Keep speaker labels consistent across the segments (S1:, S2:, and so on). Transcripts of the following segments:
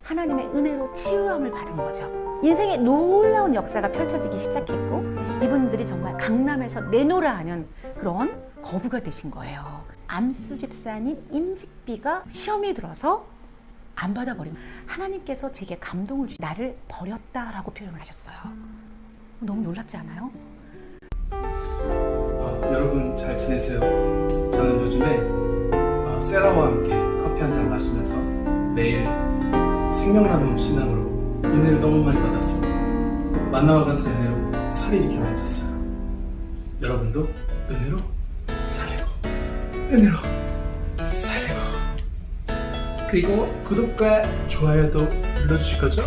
S1: 하나님의 은혜로 치유함을 받은 거죠. 인생의 놀라운 역사가 펼쳐지기 시작했고 이분들이 정말 강남에서 내노라 하는 그런 거부가 되신 거예요. 암수 집사님 임직비가 시험이 들어서 안 받아버린 하나님께서 제게 감동을 주시 나를 버렸다라고 표현을 하셨어요. 너무 놀랍지 않아요?
S2: 여러분 잘 지내세요? 저는 요즘에 세라와 함께 커피 한 잔 마시면서 매일 생명나무 신앙으로 은혜를 너무 많이 받았어요. 만나와 같은 은혜로 살이 결해졌어요. 여러분도 은혜로 살리고 은혜로 살리고 그리고 구독과 좋아요도 눌러주실 거죠?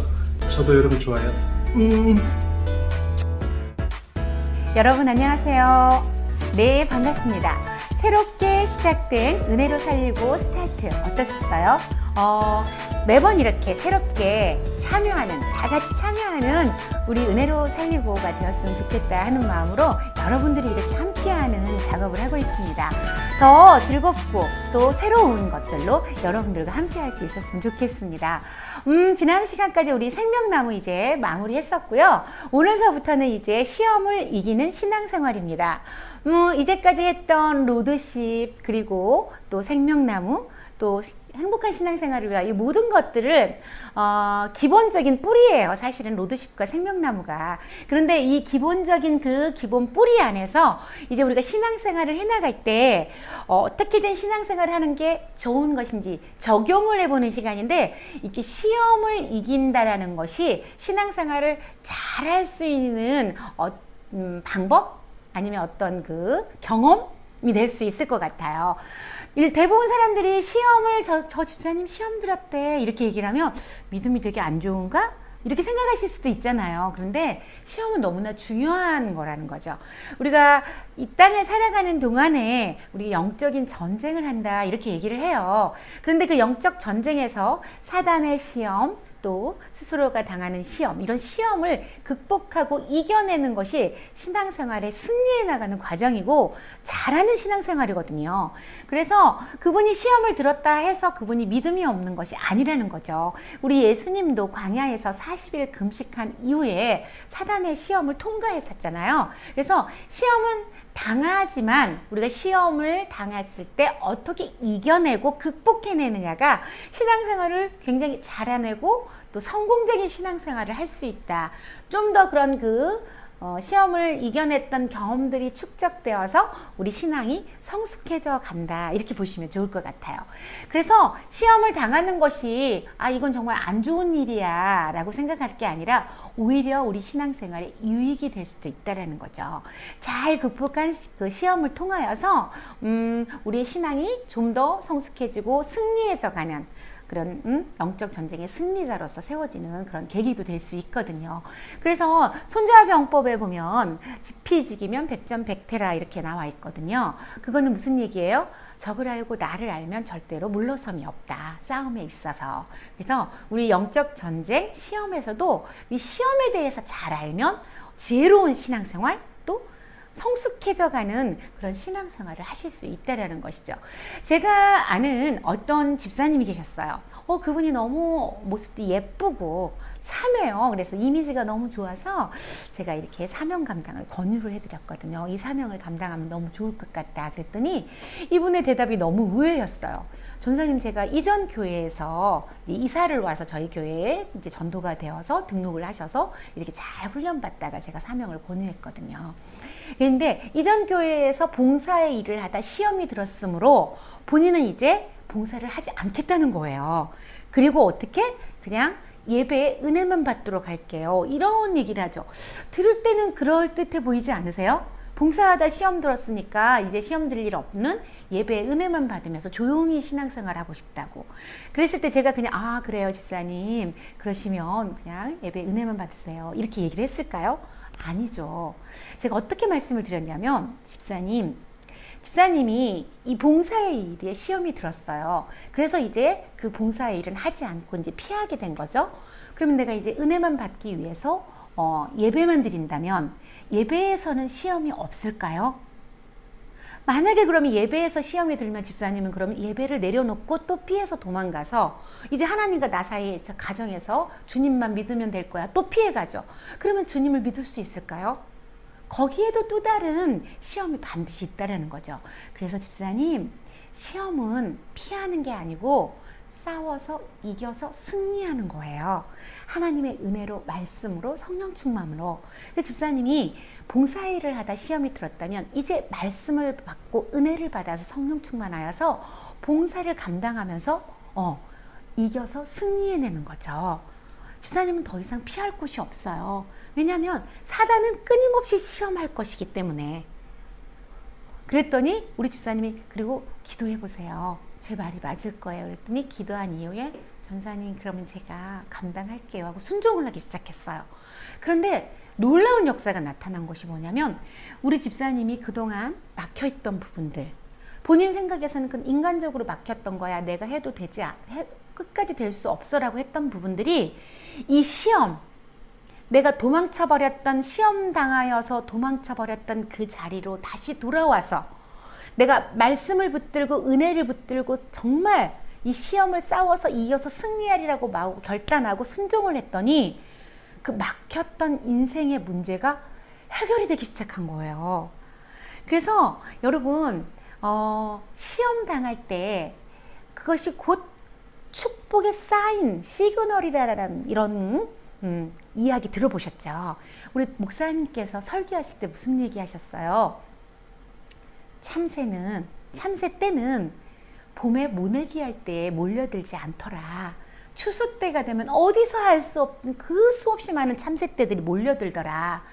S2: 저도 여러분 좋아요.
S1: 여러분 안녕하세요. 네, 반갑습니다. 새롭게 시작된 은혜로 살리고 스타트 어떠셨어요? 매번 이렇게 새롭게 참여하는, 다 같이 참여하는 우리 은혜로 살리고가 되었으면 좋겠다 하는 마음으로 여러분들이 이렇게 함께하는 작업을 하고 있습니다. 더 즐겁고 또 새로운 것들로 여러분들과 함께할 수 있었으면 좋겠습니다. 지난 시간까지 우리 생명나무 이제 마무리했었고요. 오늘서부터는 이제 시험을 이기는 신앙생활입니다. 이제까지 했던 로드십 그리고 또 생명나무 또 행복한 신앙생활을 위한 이 모든 것들은 기본적인 뿌리예요. 사실은 로드십과 생명나무가. 그런데 이 기본적인 그 기본 뿌리 안에서 이제 우리가 신앙생활을 해나갈 때 어떻게든 신앙생활을 하는 게 좋은 것인지 적용을 해보는 시간인데 이렇게 시험을 이긴다라는 것이 신앙생활을 잘할 수 있는 방법 아니면 어떤 그 경험이 될 수 있을 것 같아요. 대부분 사람들이 시험을 저 집사님 시험 들었대 이렇게 얘기를 하면 믿음이 되게 안 좋은가? 이렇게 생각하실 수도 있잖아요. 그런데 시험은 너무나 중요한 거라는 거죠. 우리가 이 땅을 살아가는 동안에 우리 영적인 전쟁을 한다 이렇게 얘기를 해요. 그런데 그 영적 전쟁에서 사단의 시험 또 스스로가 당하는 시험, 이런 시험을 극복하고 이겨내는 것이 신앙생활의 승리해 나가는 과정이고 잘하는 신앙생활이거든요. 그래서 그분이 시험을 들었다 해서 그분이 믿음이 없는 것이 아니라는 거죠. 우리 예수님도 광야에서 40일 금식한 이후에 사단의 시험을 통과했었잖아요. 그래서 시험은 당하지만 우리가 시험을 당했을 때 어떻게 이겨내고 극복해내느냐가 신앙생활을 굉장히 잘해내고 또 성공적인 신앙생활을 할 수 있다. 좀 더 그런 시험을 이겨냈던 경험들이 축적되어서 우리 신앙이 성숙해져 간다. 이렇게 보시면 좋을 것 같아요. 그래서 시험을 당하는 것이 이건 정말 안 좋은 일이야 라고 생각할 게 아니라 오히려 우리 신앙생활에 유익이 될 수도 있다는 거죠. 잘 극복한 그 시험을 통하여서 우리의 신앙이 좀 더 성숙해지고 승리해져 가는 그런 영적 전쟁의 승리자로서 세워지는 그런 계기도 될 수 있거든요. 그래서 손자병법에 보면 지피지기면 백전백태라 이렇게 나와 있거든요. 그거는 무슨 얘기예요? 적을 알고 나를 알면 절대로 물러섬이 없다. 싸움에 있어서. 그래서 우리 영적 전쟁 시험에서도 이 시험에 대해서 잘 알면 지혜로운 신앙생활 또 성숙해져가는 그런 신앙생활을 하실 수 있다는 것이죠. 제가 아는 어떤 집사님이 계셨어요. 그분이 너무 모습도 예쁘고 참해요. 그래서 이미지가 너무 좋아서 제가 이렇게 사명 감당을 권유를 해드렸거든요. 이 사명을 감당하면 너무 좋을 것 같다. 그랬더니 이분의 대답이 너무 의외였어요. 전사님, 제가 이전 교회에서 이사를 와서 저희 교회에 이제 전도가 되어서 등록을 하셔서 이렇게 잘 훈련받다가 제가 사명을 권유했거든요. 그런데 이전 교회에서 봉사의 일을 하다 시험이 들었으므로 본인은 이제 봉사를 하지 않겠다는 거예요. 그리고 어떻게? 그냥 예배에 은혜만 받도록 할게요. 이런 얘기를 하죠. 들을 때는 그럴듯해 보이지 않으세요? 봉사하다 시험 들었으니까 이제 시험 들 일 없는 예배에 은혜만 받으면서 조용히 신앙생활 하고 싶다고. 그랬을 때 제가 그냥 그래요 집사님, 그러시면 그냥 예배에 은혜만 받으세요 이렇게 얘기를 했을까요? 아니죠. 제가 어떻게 말씀을 드렸냐면 집사님이 이 봉사의 일에 시험이 들었어요. 그래서 이제 그 봉사의 일은 하지 않고 이제 피하게 된 거죠. 그러면 내가 이제 은혜만 받기 위해서 예배만 드린다면 예배에서는 시험이 없을까요? 만약에 그러면 예배에서 시험이 들면 집사님은 그러면 예배를 내려놓고 또 피해서 도망가서 이제 하나님과 나 사이에 가정에서 주님만 믿으면 될 거야. 또 피해가죠. 그러면 주님을 믿을 수 있을까요? 거기에도 또 다른 시험이 반드시 있다라는 거죠. 그래서 집사님, 시험은 피하는 게 아니고 싸워서 이겨서 승리하는 거예요. 하나님의 은혜로, 말씀으로, 성령 충만으로. 그래서 집사님이 봉사일을 하다 시험이 들었다면 이제 말씀을 받고 은혜를 받아서 성령 충만하여서 봉사를 감당하면서 이겨서 승리해내는 거죠. 집사님은 더 이상 피할 곳이 없어요. 왜냐하면 사단은 끊임없이 시험할 것이기 때문에. 그랬더니 우리 집사님이 그리고 기도해 보세요. 제 말이 맞을 거예요. 그랬더니 기도한 이후에 전사님 그러면 제가 감당할게요 하고 순종을 하기 시작했어요. 그런데 놀라운 역사가 나타난 것이 뭐냐면 우리 집사님이 그동안 막혀있던 부분들, 본인 생각에서는 그 인간적으로 막혔던 거야. 내가 해도 되지 끝까지 될 수 없어라고 했던 부분들이 이 시험, 내가 도망쳐버렸던, 시험 당하여서 도망쳐버렸던 그 자리로 다시 돌아와서 내가 말씀을 붙들고 은혜를 붙들고 정말 이 시험을 싸워서 이겨서 승리하리라고 결단하고 순종을 했더니 그 막혔던 인생의 문제가 해결이 되기 시작한 거예요. 그래서 여러분 시험 당할 때 그것이 곧 축복의 사인, 시그널이라는 이런 이야기 들어보셨죠? 우리 목사님께서 설교하실 때 무슨 얘기 하셨어요? 참새 때는 봄에 모내기 할 때 몰려들지 않더라. 추수 때가 되면 어디서 할 수 없는 그 수없이 많은 참새 떼들이 몰려들더라.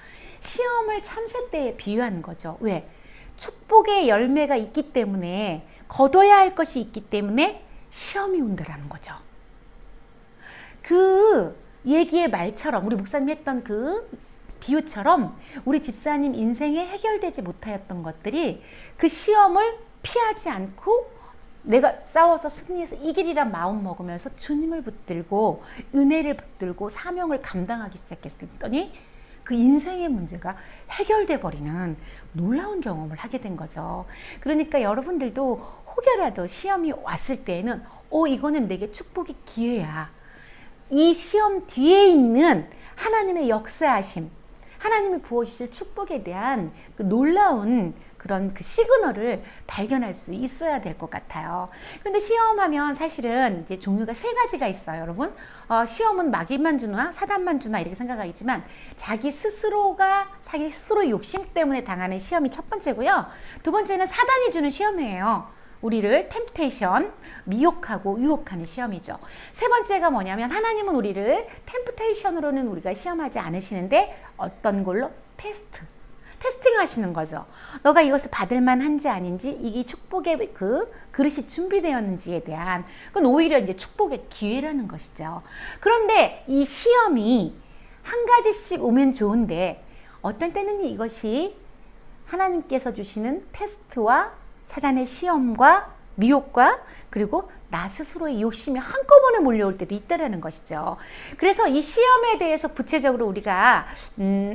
S1: 시험을 참새 때에 비유한 거죠. 왜? 축복의 열매가 있기 때문에, 거둬야 할 것이 있기 때문에 시험이 온다라는 거죠. 그 얘기의 말처럼, 우리 목사님 했던 그 비유처럼 우리 집사님 인생에 해결되지 못하였던 것들이 그 시험을 피하지 않고 내가 싸워서 승리해서 이기리란 마음 먹으면서 주님을 붙들고 은혜를 붙들고 사명을 감당하기 시작했더니 그 인생의 문제가 해결돼 버리는 놀라운 경험을 하게 된 거죠. 그러니까 여러분들도 혹여라도 시험이 왔을 때에는 이거는 내게 축복의 기회야. 이 시험 뒤에 있는 하나님의 역사하심, 하나님이 부어주실 축복에 대한 그 놀라운 그런 그 시그널을 발견할 수 있어야 될 것 같아요. 그런데 시험하면 사실은 이제 종류가 세 가지가 있어요, 여러분. 시험은 마귀만 주나 사단만 주나 이렇게 생각하겠지만 자기 스스로의 욕심 때문에 당하는 시험이 첫 번째고요. 두 번째는 사단이 주는 시험이에요. 우리를 템프테이션, 미혹하고 유혹하는 시험이죠. 세 번째가 뭐냐면 하나님은 우리를 템프테이션으로는 우리가 시험하지 않으시는데 어떤 걸로? 테스팅 하시는 거죠. 너가 이것을 받을 만한지 아닌지, 이게 축복의 그 그릇이 준비되었는지에 대한, 그건 오히려 이제 축복의 기회라는 것이죠. 그런데 이 시험이 한 가지씩 오면 좋은데 어떤 때는 이것이 하나님께서 주시는 테스트와 사단의 시험과 미혹과 그리고 나 스스로의 욕심이 한꺼번에 몰려올 때도 있다라는 것이죠. 그래서 이 시험에 대해서 구체적으로 우리가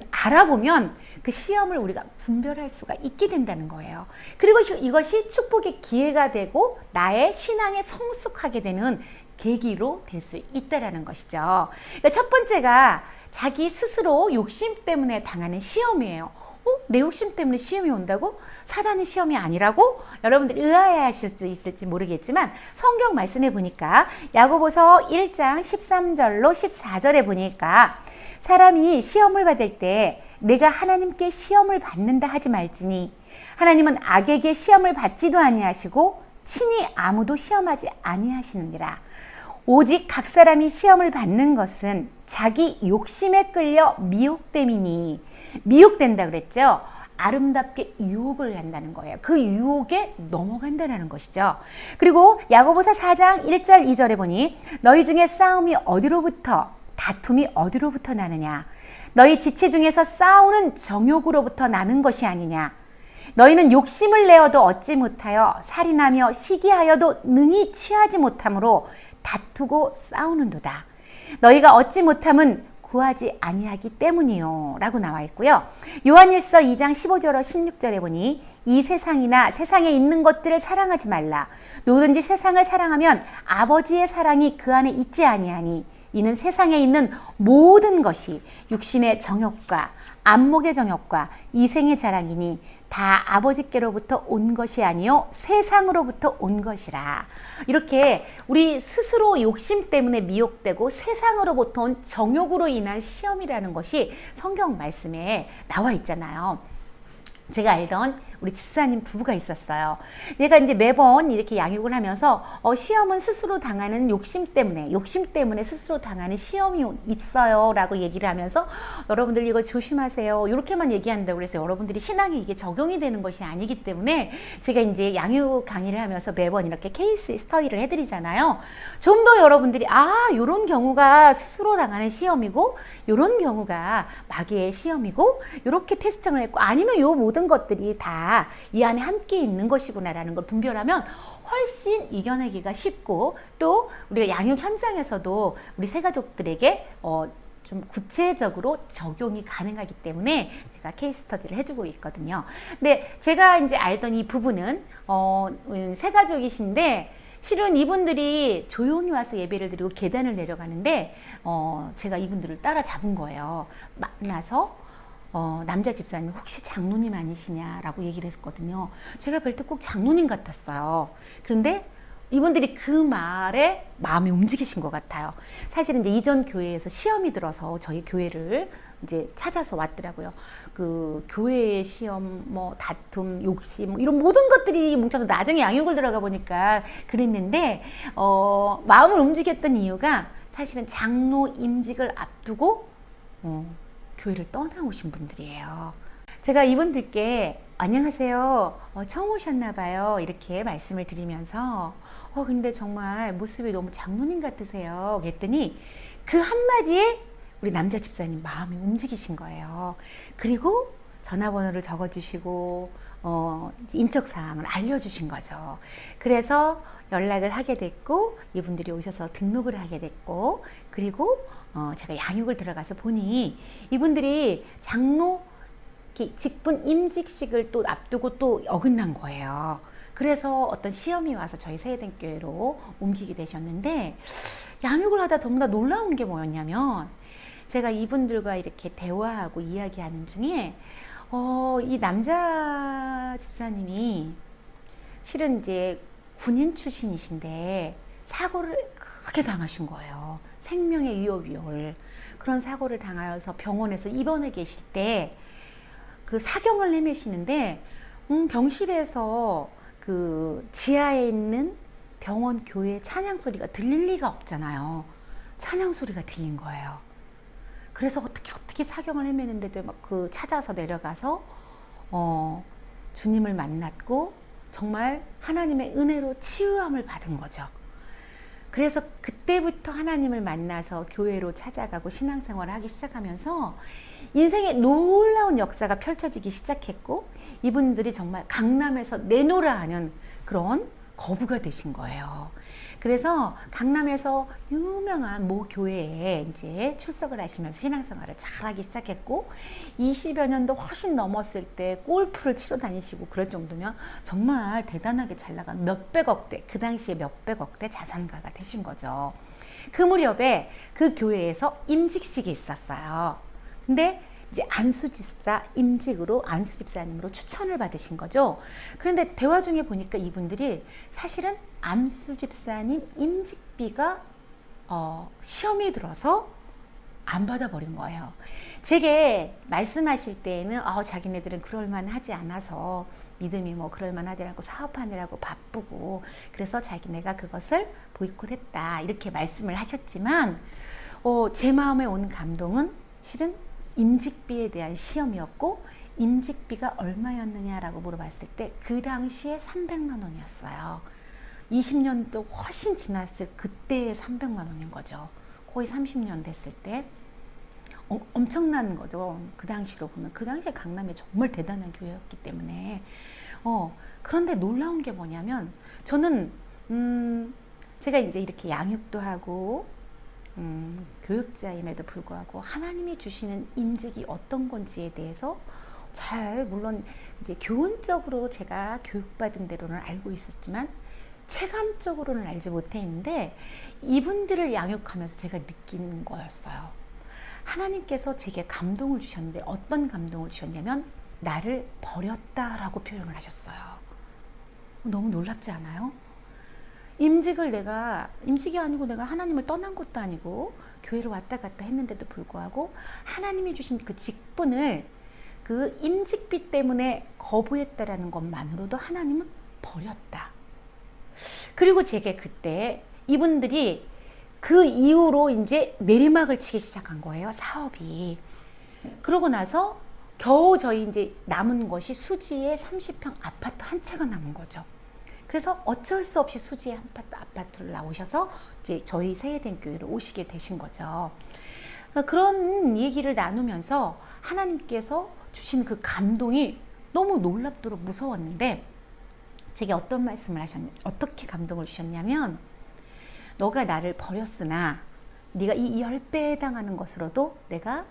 S1: 알아보면 그 시험을 우리가 분별할 수가 있게 된다는 거예요. 그리고 이것이 축복의 기회가 되고 나의 신앙에 성숙하게 되는 계기로 될 수 있다라는 것이죠. 그러니까 첫 번째가 자기 스스로 욕심 때문에 당하는 시험이에요. 내 욕심 때문에 시험이 온다고? 사단의 시험이 아니라고? 여러분들이 의아해하실 수 있을지 모르겠지만 성경 말씀에 보니까 야고보서 1장 13절로 14절에 보니까 사람이 시험을 받을 때 내가 하나님께 시험을 받는다 하지 말지니 하나님은 악에게 시험을 받지도 아니하시고 친히 아무도 시험하지 아니하시느니라. 오직 각 사람이 시험을 받는 것은 자기 욕심에 끌려 미혹됨이니, 미혹된다 그랬죠. 아름답게 유혹을 한다는 거예요. 그 유혹에 넘어간다는 것이죠. 그리고 야고보서 4장 1절 2절에 보니 너희 중에 싸움이 어디로부터, 다툼이 어디로부터 나느냐? 너희 지체 중에서 싸우는 정욕으로부터 나는 것이 아니냐? 너희는 욕심을 내어도 얻지 못하여 살인하며 시기하여도 능히 취하지 못함으로 다투고 싸우는도다. 너희가 얻지 못함은 구하지 아니하기 때문이요 라고 나와 있고요. 요한일서 2장 15절로 16절에 보니 이 세상이나 세상에 있는 것들을 사랑하지 말라. 누구든지 세상을 사랑하면 아버지의 사랑이 그 안에 있지 아니하니 이는 세상에 있는 모든 것이 육신의 정욕과 안목의 정욕과 이생의 자랑이니 다 아버지께로부터 온 것이 아니요 세상으로부터 온 것이라. 이렇게 우리 스스로 욕심 때문에 미혹되고 세상으로부터 온 정욕으로 인한 시험이라는 것이 성경 말씀에 나와 있잖아요. 제가 알던 우리 집사님 부부가 있었어요. 얘가 이제 매번 이렇게 양육을 하면서 시험은 스스로 당하는 욕심 때문에 스스로 당하는 시험이 있어요 라고 얘기를 하면서 여러분들 이거 조심하세요 이렇게만 얘기한다고 그래서 여러분들이 신앙에 이게 적용이 되는 것이 아니기 때문에 제가 이제 양육 강의를 하면서 매번 이렇게 케이스 스터디를 해드리잖아요. 좀 더 여러분들이 이런 경우가 스스로 당하는 시험이고 이런 경우가 마귀의 시험이고 이렇게 테스팅을 했고 아니면 이 모든 것들이 다 이 안에 함께 있는 것이구나라는 걸 분별하면 훨씬 이겨내기가 쉽고 또 우리가 양육 현장에서도 우리 새가족들에게 좀 구체적으로 적용이 가능하기 때문에 제가 케이스 스터디를 해주고 있거든요. 근데 제가 이제 알던 이 부부는 새가족이신데 실은 이분들이 조용히 와서 예배를 드리고 계단을 내려가는데 제가 이분들을 따라잡은 거예요. 만나서 남자 집사님 혹시 장로님 아니시냐라고 얘기를 했었거든요. 제가 볼 때 꼭 장로님 같았어요. 그런데 이분들이 그 말에 마음이 움직이신 것 같아요. 사실은 이제 이전 교회에서 시험이 들어서 저희 교회를 이제 찾아서 왔더라고요. 그 교회의 시험, 뭐 다툼, 욕심, 뭐 이런 모든 것들이 뭉쳐서 나중에 양육을 들어가 보니까 그랬는데 마음을 움직였던 이유가 사실은 장로 임직을 앞두고 교회를 떠나오신 분들이에요. 제가 이분들께 안녕하세요. 처음 오셨나 봐요. 이렇게 말씀을 드리면서 근데 정말 모습이 너무 장로님 같으세요. 그랬더니 그 한마디에 우리 남자 집사님 마음이 움직이신 거예요. 그리고 전화번호를 적어주시고 인적사항을 알려주신 거죠. 그래서 연락을 하게 됐고 이분들이 오셔서 등록을 하게 됐고 그리고 제가 양육을 들어가서 보니 이분들이 장로 직분 임직식을 또 앞두고 또 어긋난 거예요. 그래서 어떤 시험이 와서 저희 세대교회로 옮기게 되셨는데 양육을 하다 너무나 놀라운 게 뭐였냐면 제가 이분들과 이렇게 대화하고 이야기하는 중에 이 남자 집사님이 실은 이제 군인 출신이신데 사고를 크게 당하신 거예요. 생명의 위협을 그런 사고를 당하여서 병원에서 입원해 계실 때 그 사경을 헤매시는데 병실에서 그 지하에 있는 병원 교회 찬양 소리가 들릴 리가 없잖아요. 찬양 소리가 들린 거예요. 그래서 어떻게 사경을 헤매는데도 막 그 찾아서 내려가서 주님을 만났고 정말 하나님의 은혜로 치유함을 받은 거죠. 그래서 그때부터 하나님을 만나서 교회로 찾아가고 신앙생활을 하기 시작하면서 인생의 놀라운 역사가 펼쳐지기 시작했고 이분들이 정말 강남에서 내노라 하는 그런 거부가 되신 거예요. 그래서 강남에서 유명한 모 교회에 이제 출석을 하시면서 신앙생활을 잘하기 시작했고 20여 년도 훨씬 넘었을 때 골프를 치러 다니시고 그럴 정도면 정말 대단하게 잘 나간 몇백억대, 그 당시에 몇백억대 자산가가 되신 거죠. 그 무렵에 그 교회에서 임직식이 있었어요. 근데 이제 안수 집사 임직으로 안수 집사님으로 추천을 받으신 거죠. 그런데 대화 중에 보니까 이분들이 사실은 안수 집사님 임직비가 시험이 들어서 안 받아버린 거예요. 제게 말씀하실 때에는 자기네들은 그럴만하지 않아서 믿음이 뭐 그럴만하더라고 사업하느라고 바쁘고 그래서 자기네가 그것을 보이콧했다 이렇게 말씀을 하셨지만 제 마음에 온 감동은 실은 임직비에 대한 시험이었고 임직비가 얼마였느냐라고 물어봤을 때 그 당시에 300만 원이었어요. 20년도 훨씬 지났을 그때의 300만 원인 거죠. 거의 30년 됐을 때 엄청난 거죠. 그 당시로 보면 그 당시에 강남이 정말 대단한 교회였기 때문에 그런데 놀라운 게 뭐냐면 저는 제가 이제 이렇게 양육도 하고 교육자임에도 불구하고 하나님이 주시는 임직이 어떤 건지에 대해서 잘, 물론 이제 교훈적으로 제가 교육받은 대로는 알고 있었지만 체감적으로는 알지 못했는데 이분들을 양육하면서 제가 느끼는 거였어요. 하나님께서 제게 감동을 주셨는데 어떤 감동을 주셨냐면 나를 버렸다라고 표현을 하셨어요. 너무 놀랍지 않아요? 임직이 아니고 내가 하나님을 떠난 것도 아니고 교회를 왔다 갔다 했는데도 불구하고 하나님이 주신 그 직분을 그 임직비 때문에 거부했다라는 것만으로도 하나님은 버렸다. 그리고 제게 그때 이분들이 그 이후로 이제 내리막을 치기 시작한 거예요, 사업이. 그러고 나서 겨우 저희 이제 남은 것이 수지에 30평 아파트 한 채가 남은 거죠. 그래서 어쩔 수 없이 수지에 아파트를 나오셔서 이제 저희 세예된 교회로 오시게 되신 거죠. 그런 얘기를 나누면서 하나님께서 주신 그 감동이 너무 놀랍도록 무서웠는데 제게 어떤 말씀을 어떻게 감동을 주셨냐면 너가 나를 버렸으나 네가 이 10배에 해당하는 것으로도 내가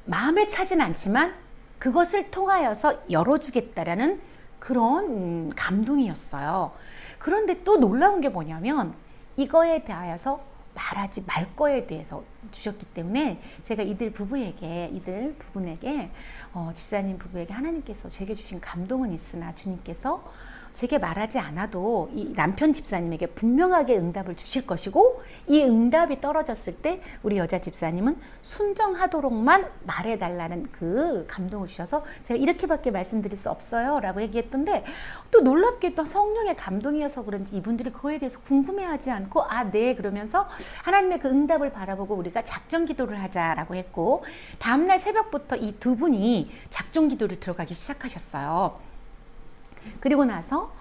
S1: 마음에 차진 않지만 그것을 통하여서 열어주겠다라는 그런 감동이었어요. 그런데 또 놀라운 게 뭐냐면 이거에 대하여서 말하지 말 거에 대해서 주셨기 때문에 제가 이들 두 분에게 집사님 부부에게 하나님께서 제게 주신 감동은 있으나 주님께서 제게 말하지 않아도 이 남편 집사님에게 분명하게 응답을 주실 것이고 이 응답이 떨어졌을 때 우리 여자 집사님은 순정하도록만 말해달라는 그 감동을 주셔서 제가 이렇게밖에 말씀드릴 수 없어요 라고 얘기했던데 또 놀랍게 또 성령의 감동이어서 그런지 이분들이 그거에 대해서 궁금해하지 않고 네 그러면서 하나님의 그 응답을 바라보고 우리가 작전 기도를 하자라고 했고 다음날 새벽부터 이 두 분이 작전 기도를 들어가기 시작하셨어요. 그리고 나서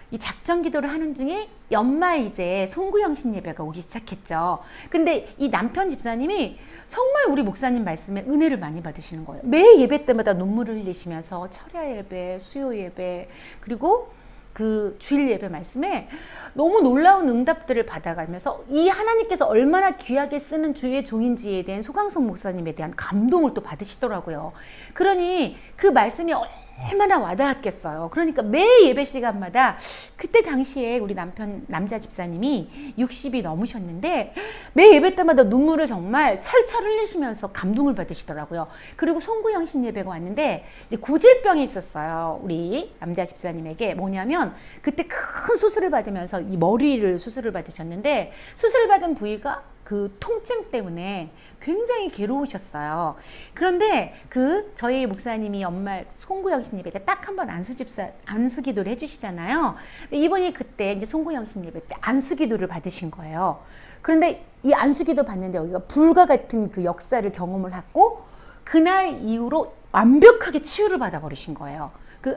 S1: 이 작전 기도를 하는 중에 연말 이제 송구영신 예배가 오기 시작했죠. 근데 이 남편 집사님이 정말 우리 목사님 말씀에 은혜를 많이 받으시는 거예요. 매 예배 때마다 눈물을 흘리시면서 철야 예배, 수요 예배, 그리고 그 주일 예배 말씀에 너무 놀라운 응답들을 받아가면서 이 하나님께서 얼마나 귀하게 쓰는 주의 종인지에 대한 소강성 목사님에 대한 감동을 또 받으시더라고요. 그러니 그 말씀이 얼마나 와닿았겠어요. 그러니까 매 예배 시간마다 그때 당시에 우리 남자 집사님이 60이 넘으셨는데 매 예배 때마다 눈물을 정말 철철 흘리시면서 감동을 받으시더라고요. 그리고 송구영신 예배가 왔는데 이제 고질병이 있었어요. 우리 남자 집사님에게. 뭐냐면 그때 큰 수술을 받으면서 이 머리를 수술을 받으셨는데 수술을 받은 부위가 그 통증 때문에 굉장히 괴로우셨어요. 그런데 저희 목사님이 연말 송구영신 예배 때 딱 한 번 안수 기도를 해주시잖아요. 이분이 그때 이제 송구영신 예배 때 안수 기도를 받으신 거예요. 그런데 이 안수 기도 받는데 여기가 불과 같은 그 역사를 경험을 하고 그날 이후로 완벽하게 치유를 받아버리신 거예요.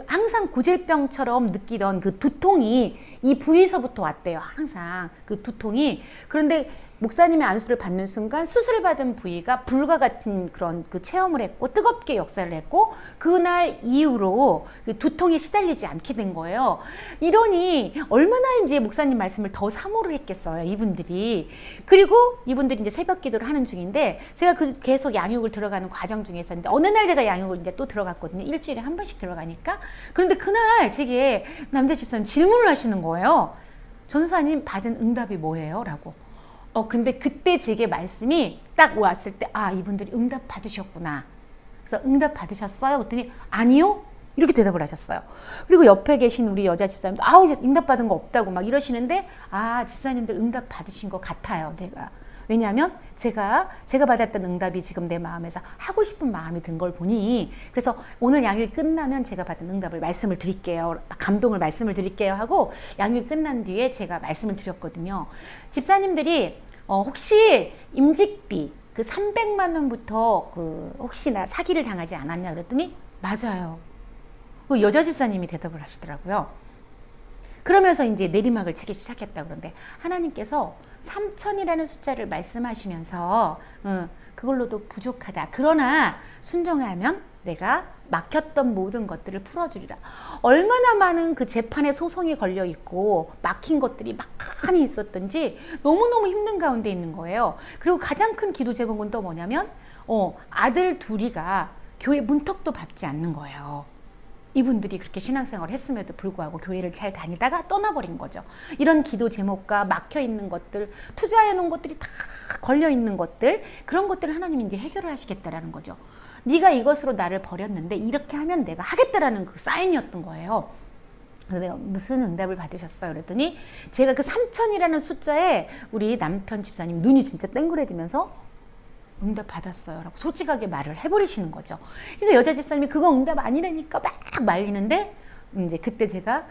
S1: 항상 고질병처럼 느끼던 그 두통이 이 부위서부터 왔대요. 항상 그 두통이. 그런데 목사님의 안수를 받는 순간 수술을 받은 부위가 불과 같은 그런 그 체험을 했고 뜨겁게 역사를 했고 그날 이후로 그 두통에 시달리지 않게 된 거예요. 이러니 얼마나 이제 목사님 말씀을 더 사모를 했겠어요, 이분들이. 그리고 이분들이 이제 새벽 기도를 하는 중인데 제가 계속 양육을 들어가는 과정 중에 있었는데 어느 날 제가 양육을 이제 또 들어갔거든요. 일주일에 한 번씩 들어가니까. 그런데 그날 제게 남자 집사님 질문을 하시는 거예요. 전도사님 받은 응답이 뭐예요? 라고. 근데 그때 제게 말씀이 딱 왔을 때 이분들이 응답 받으셨구나. 그래서 응답 받으셨어요? 그랬더니 아니요? 이렇게 대답을 하셨어요. 그리고 옆에 계신 우리 여자 집사님도 이제 응답 받은 거 없다고 막 이러시는데 집사님들 응답 받으신 것 같아요, 내가. 왜냐하면 제가 받았던 응답이 지금 내 마음에서 하고 싶은 마음이 든 걸 보니 그래서 오늘 양육이 끝나면 제가 받은 응답을 말씀을 드릴게요. 감동을 말씀을 드릴게요 하고 양육이 끝난 뒤에 제가 말씀을 드렸거든요. 집사님들이 혹시 임직비 그 300만 원부터 혹시나 사기를 당하지 않았냐 그랬더니 맞아요. 그 여자 집사님이 대답을 하시더라고요. 그러면서 이제 내리막을 치기 시작했다. 그런데 하나님께서 3천이라는 숫자를 말씀하시면서 그걸로도 부족하다. 그러나 순종하면 내가 막혔던 모든 것들을 풀어주리라. 얼마나 많은 그 재판에 소송이 걸려 있고 막힌 것들이 많이 있었던지 너무너무 힘든 가운데 있는 거예요. 그리고 가장 큰 기도 제목은 또 뭐냐면 아들 둘이가 교회 문턱도 밟지 않는 거예요. 이분들이 그렇게 신앙생활을 했음에도 불구하고 교회를 잘 다니다가 떠나버린 거죠. 이런 기도 제목과 막혀있는 것들, 투자해놓은 것들이 다 걸려있는 것들, 그런 것들을 하나님이 이제 해결을 하시겠다라는 거죠. 네가 이것으로 나를 버렸는데 이렇게 하면 내가 하겠다라는 그 사인이었던 거예요. 그래서 내가 무슨 응답을 받으셨어요? 그랬더니 제가 그 3,000이라는 숫자에 우리 남편 집사님 눈이 진짜 땡그레지면서 응답 받았어요 라고 솔직하게 말을 해버리시는 거죠. 그러니까 여자 집사님이 그거 응답 아니라니까 막 말리는데 이제 그때 제가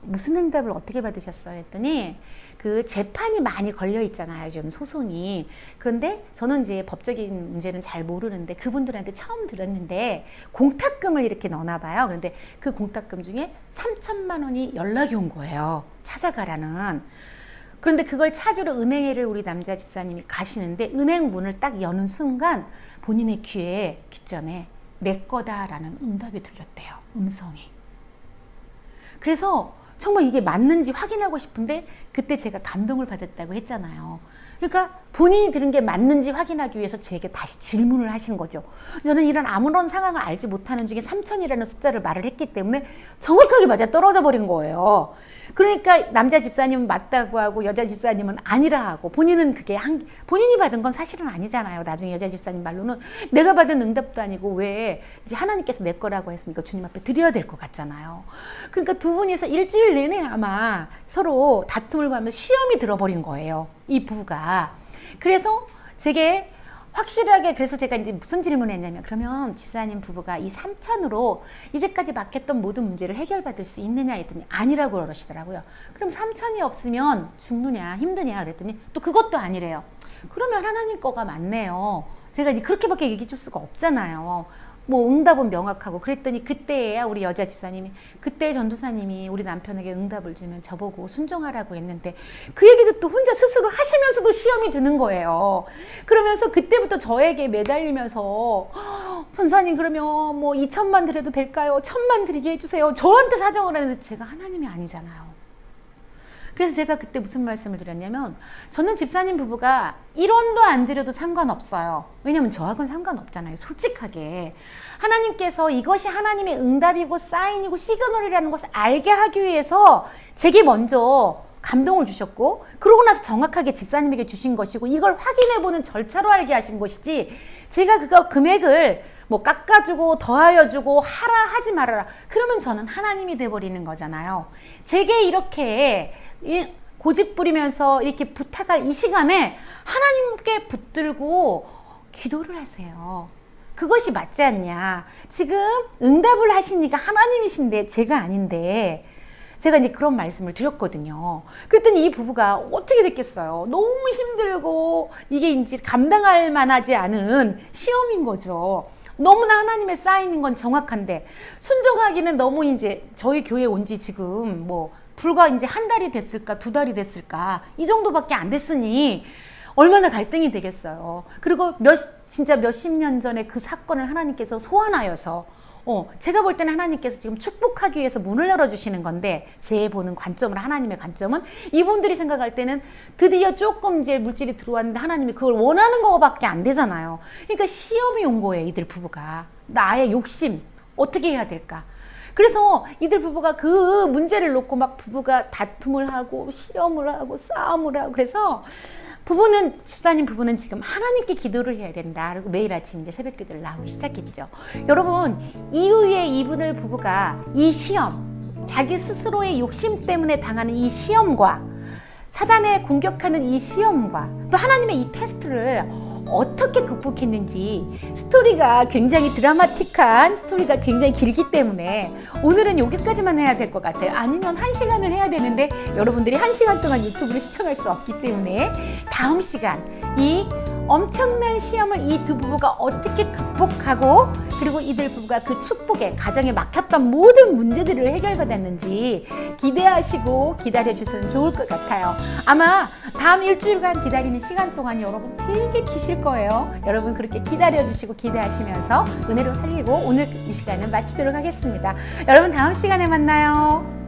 S1: 무슨 응답을 어떻게 받으셨어요? 했더니 그 재판이 많이 걸려 있잖아요. 좀 소송이. 그런데 저는 이제 법적인 문제는 잘 모르는데 그분들한테 처음 들었는데 공탁금을 이렇게 넣나 봐요. 그런데 그 공탁금 중에 3,000만 원이 연락이 온 거예요. 찾아가라는. 그런데 그걸 찾으러 은행에를 우리 남자 집사님이 가시는데 은행 문을 딱 여는 순간 본인의 귓전에 내 거다라는 응답이 들렸대요. 음성이. 그래서 정말 이게 맞는지 확인하고 싶은데 그때 제가 감동을 받았다고 했잖아요. 그러니까 본인이 들은 게 맞는지 확인하기 위해서 저에게 다시 질문을 하신 거죠. 저는 이런 아무런 상황을 알지 못하는 중에 3,000이라는 숫자를 말을 했기 때문에 정확하게 맞아 떨어져 버린 거예요. 그러니까 남자 집사님은 맞다고 하고 여자 집사님은 아니라 하고 본인은 그게 본인이 받은 건 사실은 아니잖아요. 나중에 여자 집사님 말로는 내가 받은 응답도 아니고 왜 이제 하나님께서 내 거라고 했으니까 주님 앞에 드려야 될 것 같잖아요. 그러니까 두 분이서 일주일 내내 아마 서로 다툼을 하면서 시험이 들어버린 거예요. 이 부부가. 그래서 제게 확실하게 그래서 제가 이제 무슨 질문을 했냐면 그러면 집사님 부부가 이 3,000으로 이제까지 막혔던 모든 문제를 해결받을 수 있느냐 했더니 아니라고 그러시더라고요. 그럼 3,000이 없으면 죽느냐 힘드냐 그랬더니 또 그것도 아니래요. 그러면 하나님 거가 맞네요. 제가 이제 그렇게밖에 얘기해 줄 수가 없잖아요. 뭐 응답은 명확하고 그랬더니 그때야 우리 여자 집사님이 그때 전도사님이 우리 남편에게 응답을 주면 저보고 순종하라고 했는데 그 얘기도 또 혼자 스스로 하시면서도 시험이 드는 거예요. 그러면서 그때부터 저에게 매달리면서 전사님 그러면 뭐 2,000만 드려도 될까요? 1,000만 드리게 해주세요. 저한테 사정을 하는데 제가 하나님이 아니잖아요. 그래서 제가 그때 무슨 말씀을 드렸냐면 저는 집사님 부부가 1원도 안 드려도 상관없어요. 왜냐면 저하고는 상관없잖아요. 솔직하게. 하나님께서 이것이 하나님의 응답이고 사인이고 시그널이라는 것을 알게 하기 위해서 제게 먼저 감동을 주셨고 그러고 나서 정확하게 집사님에게 주신 것이고 이걸 확인해보는 절차로 알게 하신 것이지 제가 그거 금액을 뭐 깎아주고 더하여주고 하라 하지 말아라 그러면 저는 하나님이 돼버리는 거잖아요. 제게 이렇게 고집 부리면서 이렇게 부탁할 이 시간에 하나님께 붙들고 기도를 하세요. 그것이 맞지 않냐. 지금 응답을 하시니까 하나님이신데 제가 아닌데 제가 이제 그런 말씀을 드렸거든요. 그랬더니 이 부부가 어떻게 됐겠어요. 너무 힘들고 이게 이제 감당할 만하지 않은 시험인 거죠. 너무나 하나님의 사인인 건 정확한데 순종하기는 너무 이제 저희 교회 온 지 지금 뭐 불과 이제 한 달이 됐을까 2달이 됐을까 이 정도밖에 안 됐으니 얼마나 갈등이 되겠어요. 그리고 진짜 몇십 년 전에 그 사건을 하나님께서 소환하여서 제가 볼 때는 하나님께서 지금 축복하기 위해서 문을 열어주시는 건데 제 보는 관점으로 하나님의 관점은 이분들이 생각할 때는 드디어 조금 이제 물질이 들어왔는데 하나님이 그걸 원하는 거밖에 안 되잖아요. 그러니까 시험이 온 거예요. 이들 부부가. 나의 욕심 어떻게 해야 될까. 그래서 이들 부부가 그 문제를 놓고 막 부부가 다툼을 하고 시험을 하고 싸움을 하고 그래서 집사님 부부는 지금 하나님께 기도를 해야 된다. 그리고 매일 아침 이제 새벽 기도를 나오기 시작했죠. 여러분, 이후에 이분들 부부가 이 시험, 자기 스스로의 욕심 때문에 당하는 이 시험과 사단에 공격하는 이 시험과 또 하나님의 이 테스트를 어떻게 극복했는지 스토리가 굉장히 드라마틱한 스토리가 굉장히 길기 때문에 오늘은 여기까지만 해야 될 것 같아요. 아니면 1시간을 해야 되는데 여러분들이 1시간 동안 유튜브를 시청할 수 없기 때문에 다음 시간 이 엄청난 시험을 이 두 부부가 어떻게 극복하고 그리고 이들 부부가 그 축복에 가정에 막혔던 모든 문제들을 해결받았는지 기대하시고 기다려주시면 좋을 것 같아요. 아마 다음 일주일간 기다리는 시간 동안 여러분 되게 기실 거예요. 여러분 그렇게 기다려주시고 기대하시면서 은혜로 살리고 오늘 이 시간은 마치도록 하겠습니다. 여러분 다음 시간에 만나요.